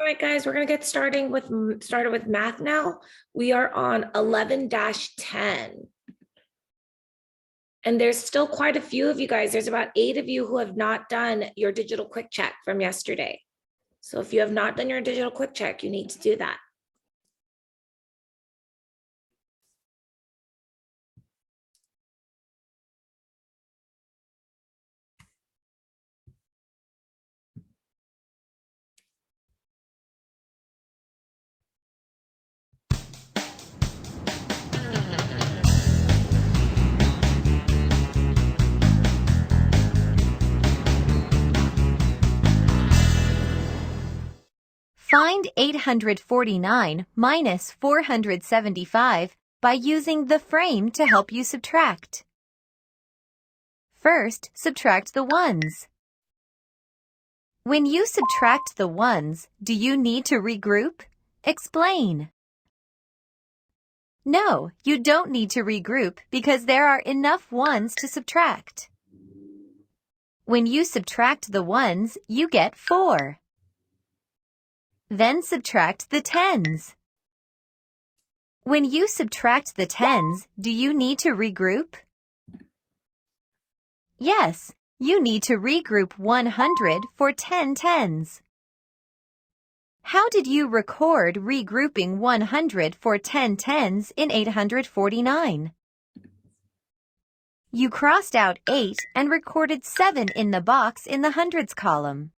All right, guys, we're going to get started with math now. We are on 11-10. And there's still quite a few of you guys. There's about 8 of you who have not done your digital quick check from yesterday. So if you have not done your digital quick check, you need to do that. Find 849 minus 475 by using the frame to help you subtract. First, subtract the ones. When you subtract the ones, do you need to regroup? Explain. No, you don't need to regroup because there are enough ones to subtract. When you subtract the ones, you get 4. Then subtract the tens. When you subtract the tens, do you need to regroup? Yes, you need to regroup 100 for 10 tens. How did you record regrouping 100 for 10 tens in 849? You crossed out 8 and recorded 7 in the box in the hundreds column.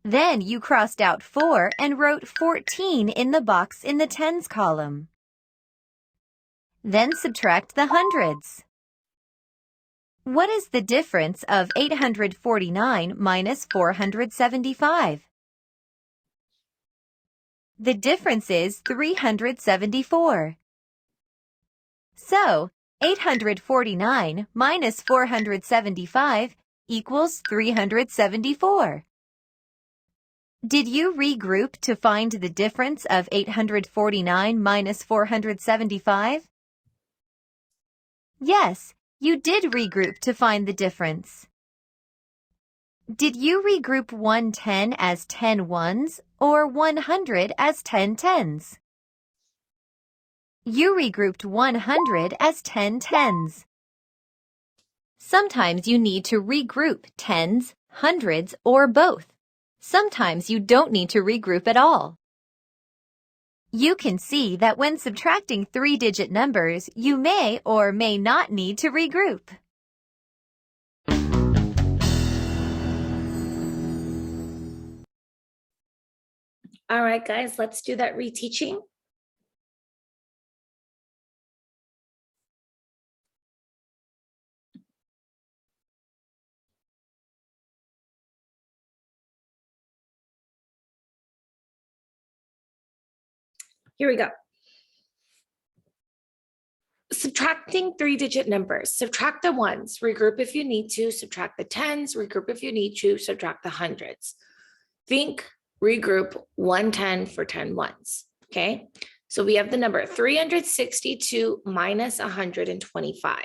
Then you crossed out 4 and wrote 14 in the box in the tens column. Then subtract the hundreds. What is the difference of 849 minus 475? The difference is 374. So, 849 minus 475 equals 374. Did you regroup to find the difference of 849 minus 475? Yes, you did regroup to find the difference. Did you regroup 110 as 10 ones or 100 as 10 tens? You regrouped 100 as 10 tens. Sometimes you need to regroup tens, hundreds, or both. Sometimes you don't need to regroup at all. You can see that when subtracting 3-digit numbers, you may or may not need to regroup. All right, guys, let's do that reteaching. Here we go. Subtracting 3-digit numbers. Subtract the ones, regroup if you need to, subtract the tens, regroup if you need to, subtract the hundreds. Think, regroup 110 for 10 ones, okay? So we have the number 362 minus 125.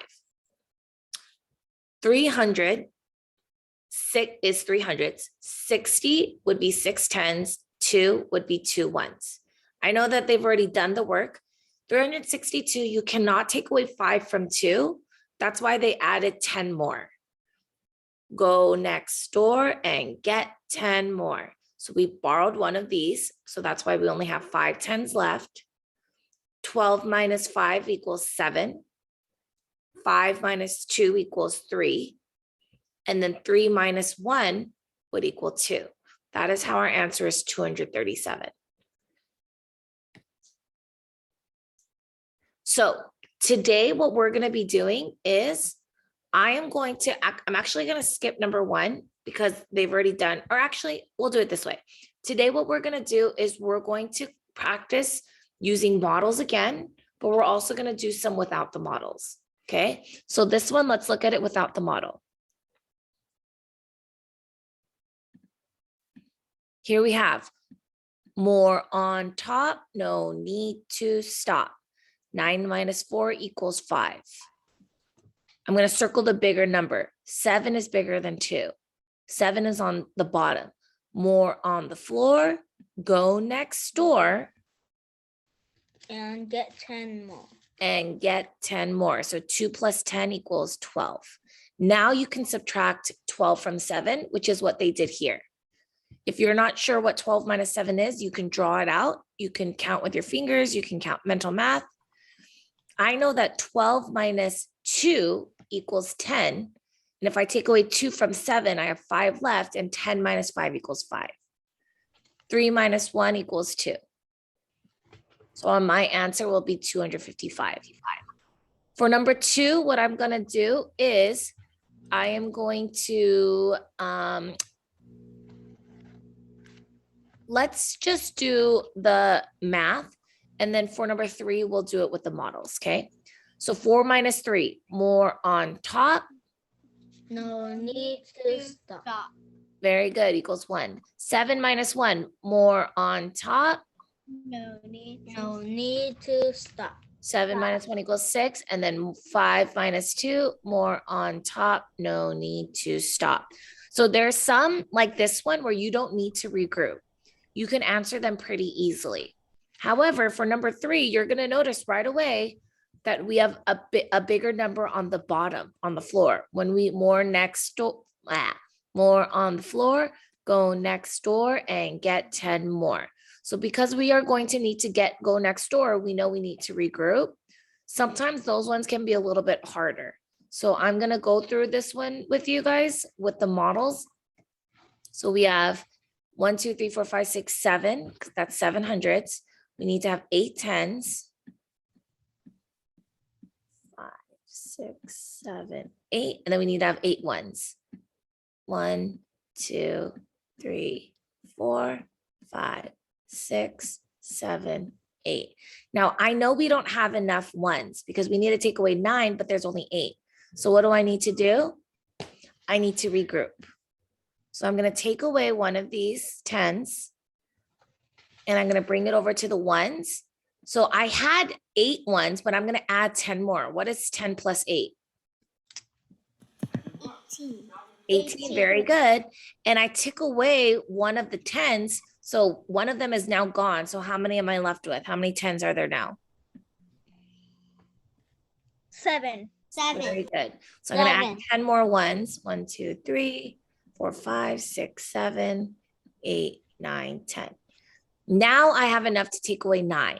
300 is 300s, 60 would be 6 tens, 2 would be 2 ones. I know that they've already done the work. 362, you cannot take away 5 from 2. That's why they added 10 more. Go next door and get 10 more. So we borrowed one of these. So that's why we only have 5 tens left. 12 minus 5 equals 7. 5 minus 2 equals 3. And then 3 minus 1 would equal 2. That is how our answer is 237. So today what we're going to be doing is I'm actually going to skip number 1 because they've already done, or actually we'll do it this way. Today what we're going to do is we're going to practice using models again, but we're also going to do some without the models. Okay, so this one, let's look at it without the model. Here we have more on top, no need to stop. 9 minus 4 equals 5. I'm going to circle the bigger number. 7 is bigger than 2. 7 is on the bottom. more on the floor, go next door And get 10 more. and get 10 more. So 2 plus 10 equals 12. Now you can subtract 12 from 7, which is what they did here. If you're not sure what 12 minus 7 is, you can draw it out. You can count with your fingers. You can count mental math. I know that 12 minus 2 equals 10. And if I take away 2 from 7, I have 5 left, and 10 minus 5 equals 5. 3 minus 1 equals 2. So my answer will be 255. For number 2, what I'm going to do is I am going to, let's just do the math. And then for number 3, we'll do it with the models, okay? So 4 minus 3, more on top. No need to stop. Very good, equals 1. 7 minus 1, more on top. No need to stop. 7 minus 1 equals 6. And then 5 minus 2, more on top. No need to stop. So there's some like this one where you don't need to regroup. You can answer them pretty easily. However, for number 3, you're going to notice right away that we have a bigger number on the bottom, on the floor. When we more next door, more on the floor, go next door and get 10 more. So because we are going to need to go next door, we know we need to regroup. Sometimes those ones can be a little bit harder. So I'm going to go through this one with you guys with the models. So we have 1, 2, 3, 4, 5, 6, 7. That's 7 hundredths. We need to have 8 tens. 5, 6, 7, 8. And then we need to have 8 ones. 1, 2, 3, 4, 5, 6, 7, 8. Now I know we don't have enough ones because we need to take away 9, but there's only 8. So what do I need to do? I need to regroup. So I'm going to take away one of these 10s and I'm going to bring it over to the ones. So I had 8 ones, but I'm going to add 10 more. What is 10 plus 8? 18, very good. And I took away one of the 10s. So one of them is now gone. So how many am I left with? How many 10s are there now? 7. Very good. So I'm going to add 10 more ones. 1, 2, 3, 4, 5, 6, 7, 8, 9, 10. Now I have enough to take away 9.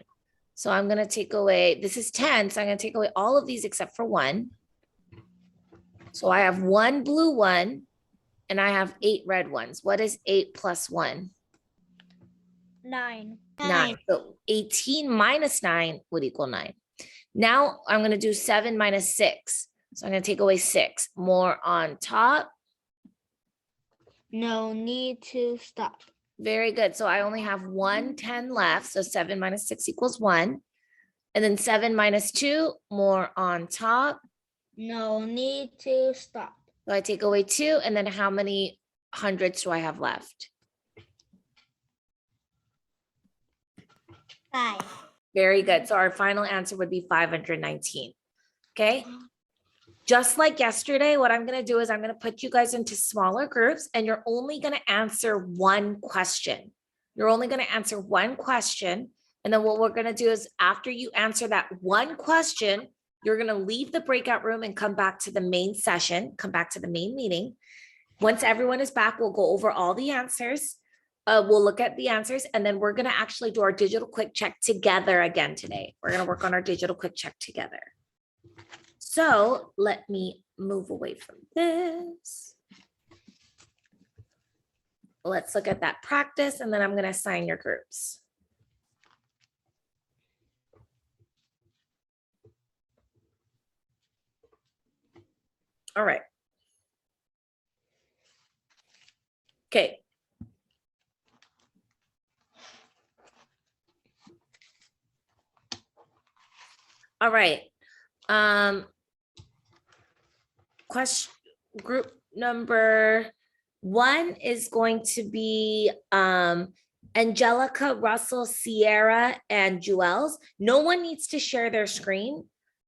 So I'm going to take away, this is 10. So I'm going to take away all of these except for 1. So I have 1 blue one and I have 8 red ones. What is 8 plus 1? 9. 9. So 18 minus 9 would equal 9. Now I'm going to do 7 minus 6. So I'm going to take away 6. More on top. No need to stop. Very good. So I only have 1 10 left. So 7 minus 6 equals 1. And then 7 minus 2, more on top. No need to stop. So I take away 2. And then how many hundreds do I have left? 5. Very good. So our final answer would be 519. Okay. Just like yesterday, what I'm going to do is I'm going to put you guys into smaller groups and you're only going to answer one question. You're only going to answer one question. And then what we're going to do is after you answer that one question, you're going to leave the breakout room and come back to the main session, come back to the main meeting. Once everyone is back, we'll go over all the answers. We'll look at the answers and then we're going to actually do our digital quick check together again today. We're going to work on our digital quick check together. So let me move away from this. Let's look at that practice and then I'm going to assign your groups. All right. Okay. All right. Question group number 1 is going to be Angelica, Russell, Sierra, and Jewels. No one needs to share their screen.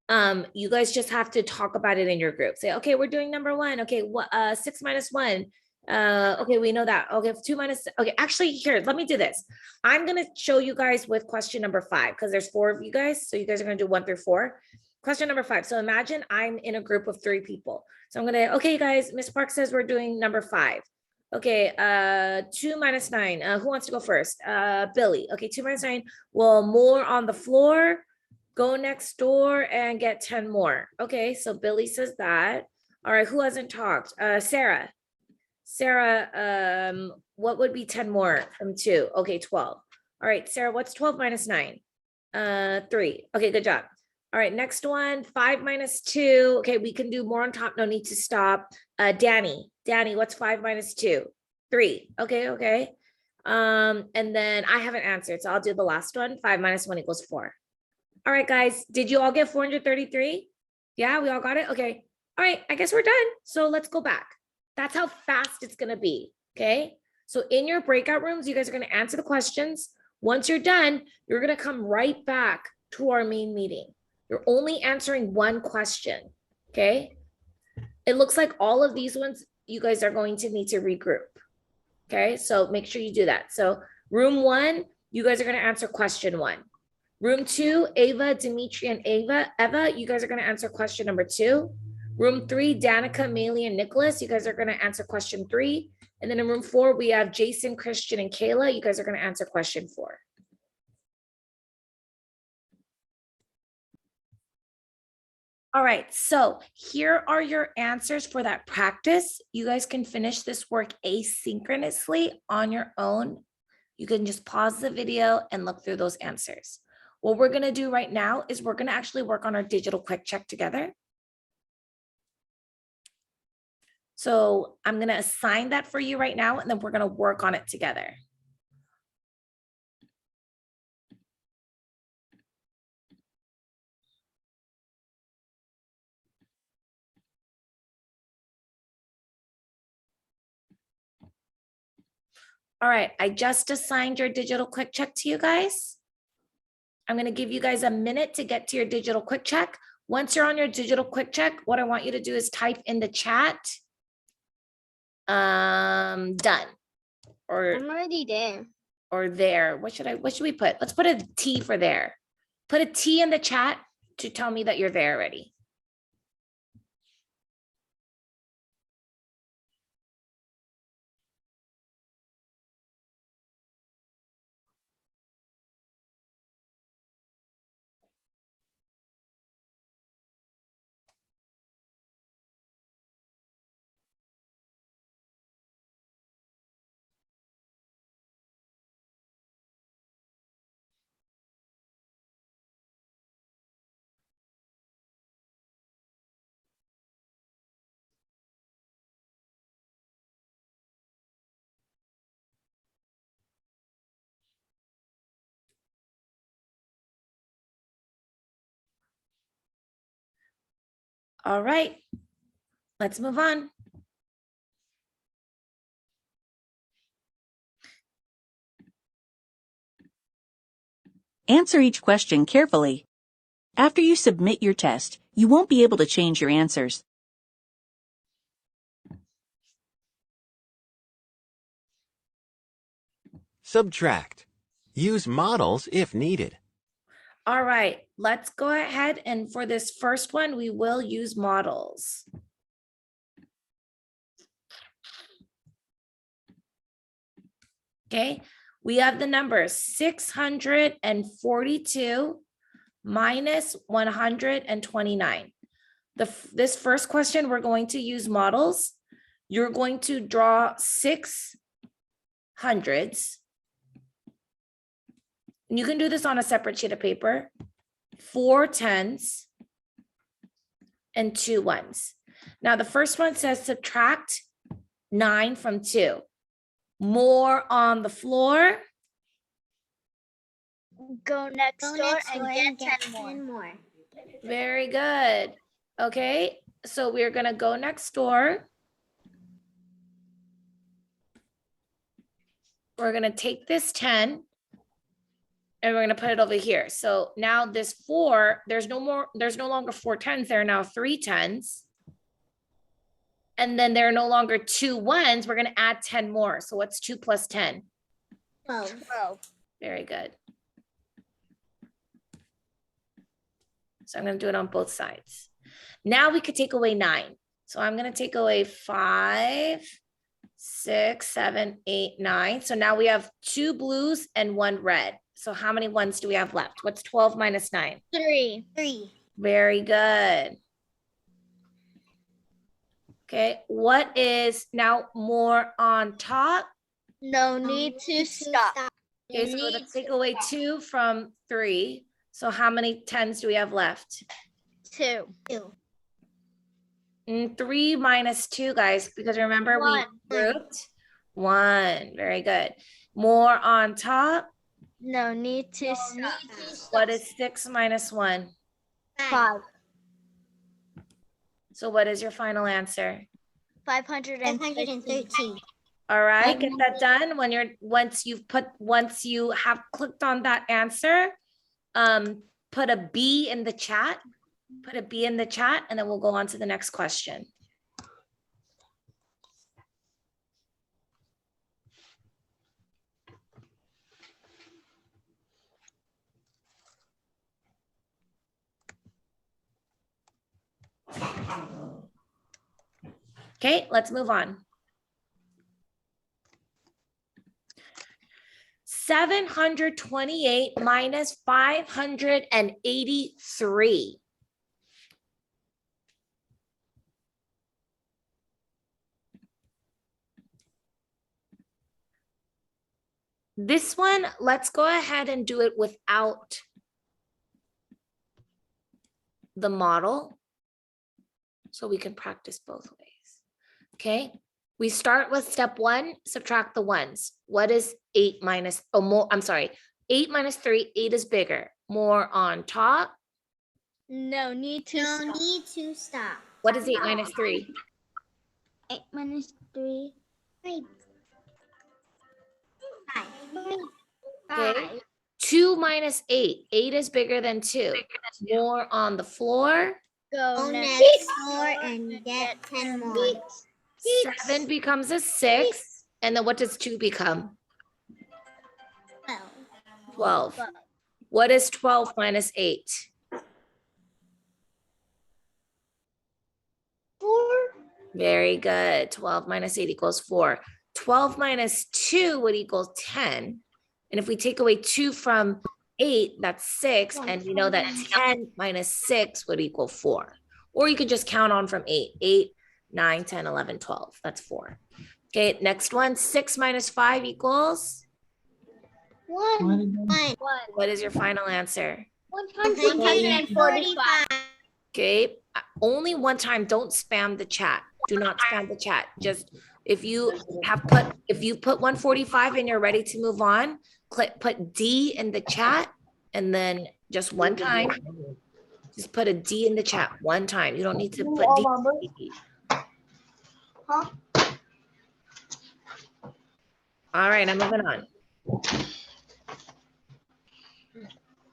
You guys just have to talk about it in your group. Say, okay, we're doing number 1. Okay, 6 minus 1. Okay, we know that. Okay, 2 minus, okay, actually, here, let me do this. I'm gonna show you guys with question number 5, because there's 4 of you guys, so you guys are gonna do 1 through 4. Question number 5, so imagine I'm in a group of 3 people. So I'm gonna, okay, guys, Miss Park says we're doing number 5. Okay, 2 minus 9, who wants to go first? Billy, okay, 2 minus 9, well, more on the floor, go next door and get 10 more. Okay, so Billy says that. All right, who hasn't talked? Sarah. Sarah, what would be 10 more from 2? Okay, 12. All right, Sarah, what's 12 minus 9? 3. Okay, good job. All right, next one, 5 minus 2. Okay, we can do more on top, no need to stop. Danny, what's 5 minus 2? 3. Okay, okay. And then I haven't answered, so I'll do the last one. 5 minus 1 equals 4. All right, guys, did you all get 433? Yeah, we all got it? Okay. All right, I guess we're done. So let's go back. That's how fast it's gonna be, okay? So in your breakout rooms, you guys are gonna answer the questions. Once you're done, you're gonna come right back to our main meeting. You're only answering one question, okay? It looks like all of these ones, you guys are going to need to regroup, okay? So make sure you do that. So room 1, you guys are gonna answer question 1. Room 2, Ava, Dimitri, and Eva, you guys are gonna answer question number 2. Room 3, Danica, Maylee, and Nicholas, you guys are gonna answer question 3. And then in room 4, we have Jason, Christian, and Kayla, you guys are gonna answer question 4. All right, so here are your answers for that practice. You guys can finish this work asynchronously on your own. You can just pause the video and look through those answers. What we're gonna do right now is we're gonna actually work on our digital quick check together. So I'm gonna assign that for you right now, and then we're gonna work on it together. All right, I just assigned your digital quick check to you guys. I'm gonna give you guys a minute to get to your digital quick check. Once you're on your digital quick check, what I want you to do is type in the chat, done, or I'm already there. or there. What should we put? Let's put a T for there. Put a T in the chat to tell me that you're there already. All right, let's move on. Answer each question carefully. After you submit your test, you won't be able to change your answers. Subtract. Use models if needed. All right, let's go ahead, and for this first one, we will use models. Okay, we have the numbers 642 minus 129. This first question, we're going to use models. You're going to draw 6 hundreds. And you can do this on a separate sheet of paper. 4 tens and 2 ones. Now the first one says subtract 9 from 2. More on the floor. Go next door and get 10 more. Very good. Okay, so we're gonna go next door. We're gonna take this 10 and we're gonna put it over here. So now this 4, there's no longer 4 tens, there are now 3 tens. And then there are no longer 2 ones. We're going to add 10 more. So what's 2 plus 10? 12. Very good. So I'm going to do it on both sides. Now we could take away 9. So I'm going to take away 5, 6, 7, 8, 9. So now we have 2 blues and 1 red. So how many ones do we have left? What's 12 minus 9? 3. Very good. Okay, what is now more on top? No need to stop. Okay, so let's take away 2 from 3. So how many 10s do we have left? 2. 3 minus 2, guys, because remember we 1. grouped 1. Very good. More on top. No need to stop. What is 6 minus 1? 5. So what is your final answer? 513. All right, get that done. Once you have clicked on that answer, put a B in the chat. Put a B in the chat, and then we'll go on to the next question. Okay, let's move on. 728 minus 583. This one, let's go ahead and do it without the model so we can practice both ways. Okay, we start with step 1, subtract the ones. What is 8 minus, oh, more, I'm sorry, 8 minus 3, 8 is bigger. More on top. No need to stop. What is 8 minus 3? 8 minus 3. 5. Okay. 2 minus 8. 8 is bigger than 2. More on the floor. Go next door and get 10 more. 7 becomes a 6. And then what does 2 become? 12. What is 12 minus 8? 4. Very good. 12 minus 8 equals 4. 12 minus 2 would equal 10. And if we take away 2 from 8, that's 6. And we know that 10 minus 6 would equal 4. Or you could just count on from 8. 8, 9, 10, 11, 12. That's 4. Okay, next one. 6 minus 5 equals? 1. What is your final answer? 145. Okay, only one time. Don't spam the chat. Do not spam the chat. Just if you put 145 and you're ready to move on, put D in the chat, and then just one time, just put a D in the chat one time. You don't need to put D. All right, I'm moving on.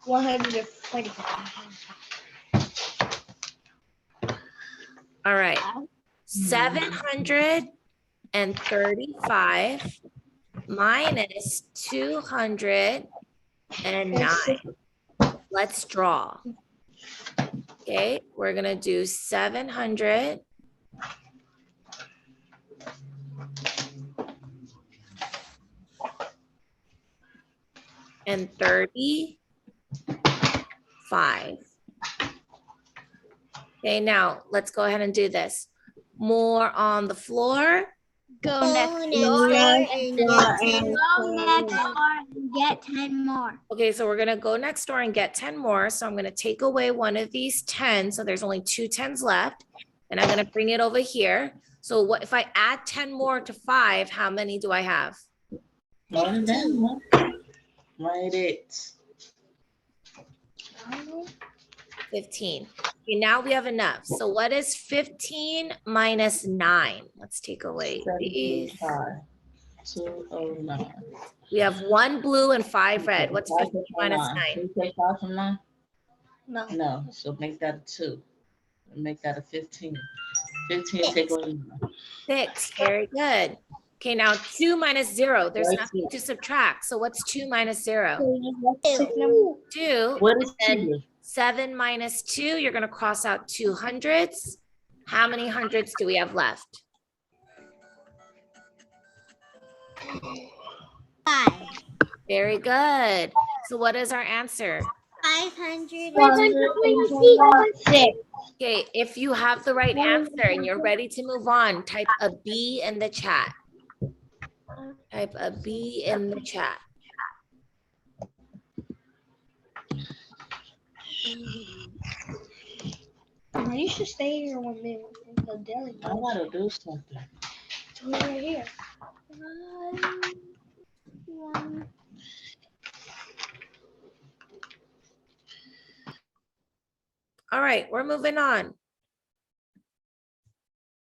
145. All right, 735 minus 209. Let's draw. Okay, we're gonna do 700 and 35. Okay, now let's go ahead and do this. More on the floor. Go next door and get 10 more. Okay, so we're gonna go next door and get 10 more. So I'm gonna take away one of these 10. So there's only 2 10s left. And I'm gonna bring it over here. So what if I add 10 more to 5, how many do I have? 15. Write it. 15. Okay, now we have enough. So what is 15 minus 9? Let's take away these. 209. We have 1 blue and 5 red. What's 15 minus 9? Can you take 5 from 9? No. No, so make that a 2. And make that a 15. 15, take away 9. 6. Very good. Okay, now 2 minus 0. There's Right. nothing to subtract. So what's 2 minus 0? 2. 2. What is And 2? 7 minus 2, you're going to cross out 2 hundredths. How many hundredths do we have left? 5. Very good. So what is our answer? 526. Okay, if you have the right answer and you're ready to move on, type a B in the chat. Type a B in the chat. You should stay here one minute until Deli I gotta do something. right here. All right, we're moving on.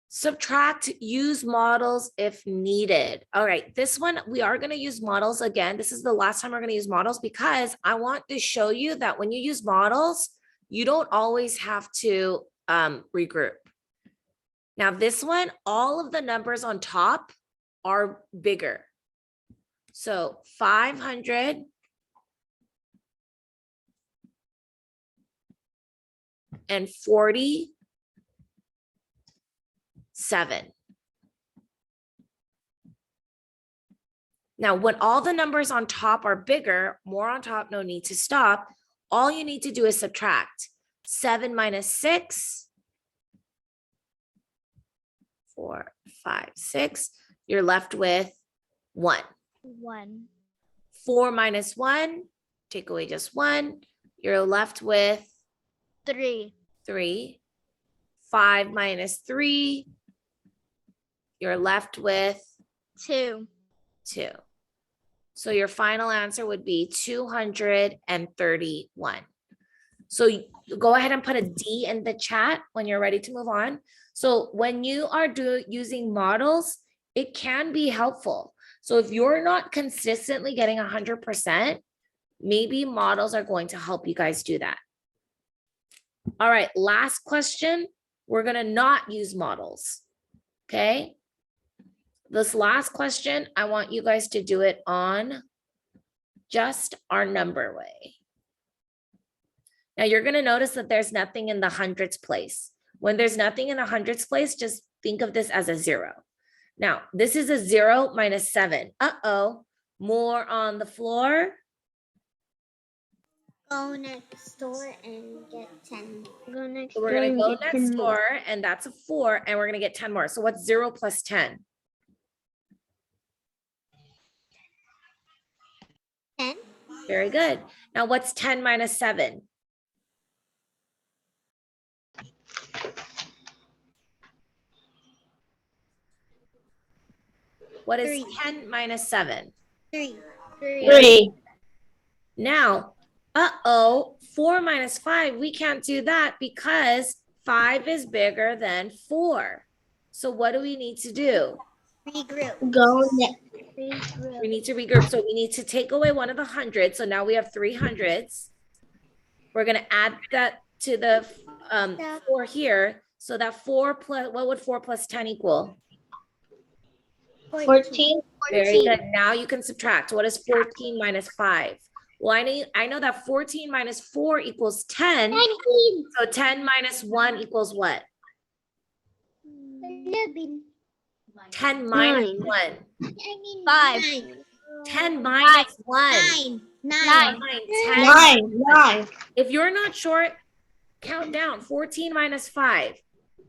Subtract, use models if needed. All right, this one, we are going to use models again. This is the last time we're going to use models because I want to show you that when you use models, you don't always have to regroup. Now this one, all of the numbers on top are bigger. So 500 and 47. Now, when all the numbers on top are bigger, more on top, no need to stop. All you need to do is subtract 7 minus 6, 4, 5, 6. You're left with 1. 1. 4 minus 1, take away just 1. You're left with 3. 3. 5 minus 3, you're left with 2. 2. So your final answer would be 231. So go ahead and put a D in the chat when you're ready to move on. So when you are using models, it can be helpful. So if you're not consistently getting 100%, maybe models are going to help you guys do that. All right, last question. We're going to not use models. Okay. This last question, I want you guys to do it on just our number way. Now you're going to notice that there's nothing in the hundreds place. When there's nothing in the hundreds place, just think of this as a 0. Now, this is a 0 minus 7. Uh-oh, more on the floor. Go next door and get 10. Go next So we're going to go next door, and that's a 4, and we're going to get 10 more. So what's 0 plus 10? 10. Very good. Now what's 10 minus 7? What is 3. 10 minus 7? 3. 3. Now, uh-oh, 4 minus 5, we can't do that because 5 is bigger than 4. So what do we need to do? Regroup. Go next. We need to regroup. So we need to take away one of the hundreds. So now we have 3 hundredths. We're going to add that to the 4 here. So that 4 plus, what would 4 plus 10 equal? 14. Very good. Now you can subtract. What is 14 minus 5? Well, I know that 14 minus 4 equals 10. 19. So 10 minus 1 equals what? 11. 10 minus 1. 5. 10 minus 1. 9. 10. If you're not sure, count down. 14 minus 5.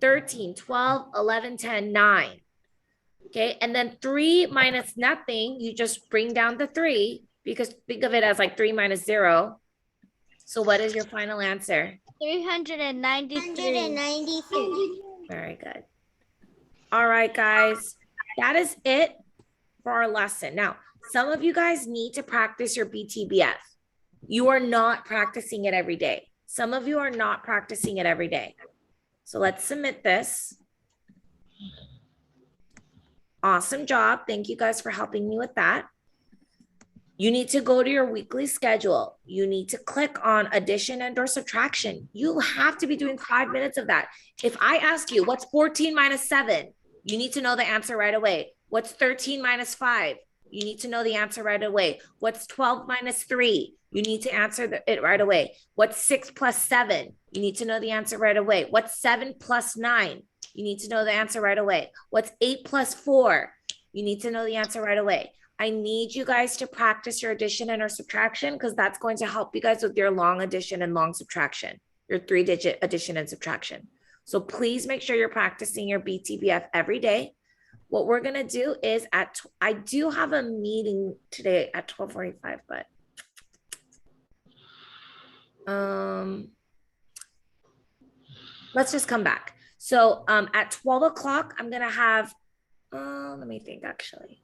13, 12, 11, 10, 9. Okay, and then 3 minus nothing, you just bring down the 3 because think of it as like 3 minus 0. So what is your final answer? 393. Very good. All right, guys, that is it for our lesson. Now, some of you guys need to practice your BTBF. You are not practicing it every day. Some of you are not practicing it every day. So let's submit this. Awesome job. Thank you guys for helping me with that. You need to go to your weekly schedule. You need to click on addition and or subtraction. You have to be doing 5 minutes of that. If I ask you, what's 14 minus 7? You need to know the answer right away. What's 13 minus 5? You need to know the answer right away. What's 12 minus 3? You need to answer it right away. What's 6 plus 7? You need to know the answer right away. What's 7 plus 9? You need to know the answer right away. What's 8 plus 4? You need to know the answer right away. I need you guys to practice your addition and or subtraction because that's going to help you guys with your long addition and long subtraction, your 3-digit addition and subtraction. So please make sure you're practicing your BTBF every day. What we're going to do is I do have a meeting today at 12:45, but let's just come back. So at 12 o'clock, I'm going to have, let me think actually.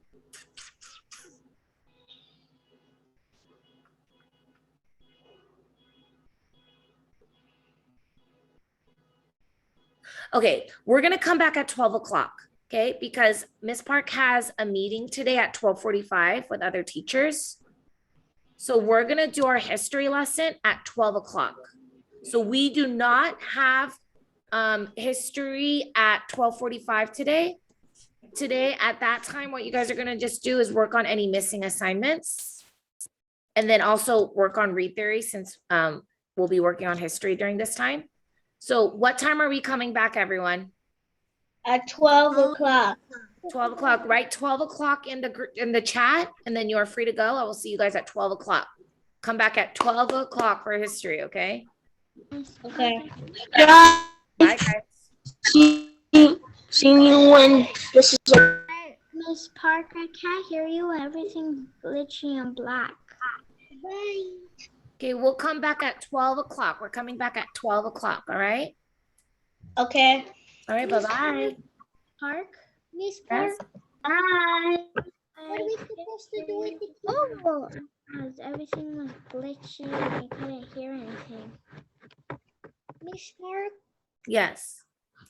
Okay, we're going to come back at 12 o'clock, okay? Because Miss Park has a meeting today at 12:45 with other teachers. So we're going to do our history lesson at 12 o'clock. So we do not have history at 12:45 today. Today at that time, what you guys are going to just do is work on any missing assignments and then also work on read theory since we'll be working on history during this time. So what time are we coming back, everyone? At 12 o'clock. 12 o'clock, right? 12 o'clock in the chat, and then you are free to go. I will see you guys at 12 o'clock. Come back at 12 o'clock for history, okay? Okay. Bye, guys. See you when this is Miss Park, I can't hear you. Everything's glitchy and black. Bye. Okay, we'll come back at 12 o'clock. We're coming back at 12 o'clock, all right? Okay. All right, bye-bye. Park? Miss Park? Yes. Bye. What are we supposed to do with the oh, because everything was glitchy and I couldn't hear anything. Miss Park, Yes.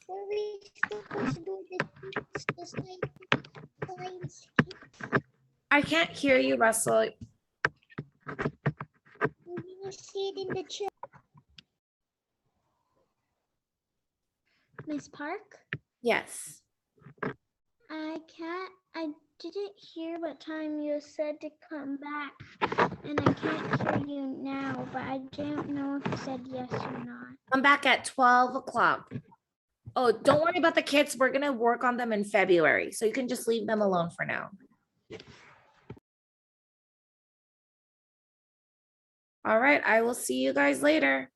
what are we supposed to do with the science? I can't hear you, Russell. We're gonna see it in the chat. Miss Park? Yes. I didn't hear what time you said to come back, and I can't hear you now, but I don't know if you said yes or not. Come back at 12 o'clock. Oh, don't worry about the kids. We're going to work on them in February. So you can just leave them alone for now. All right. I will see you guys later.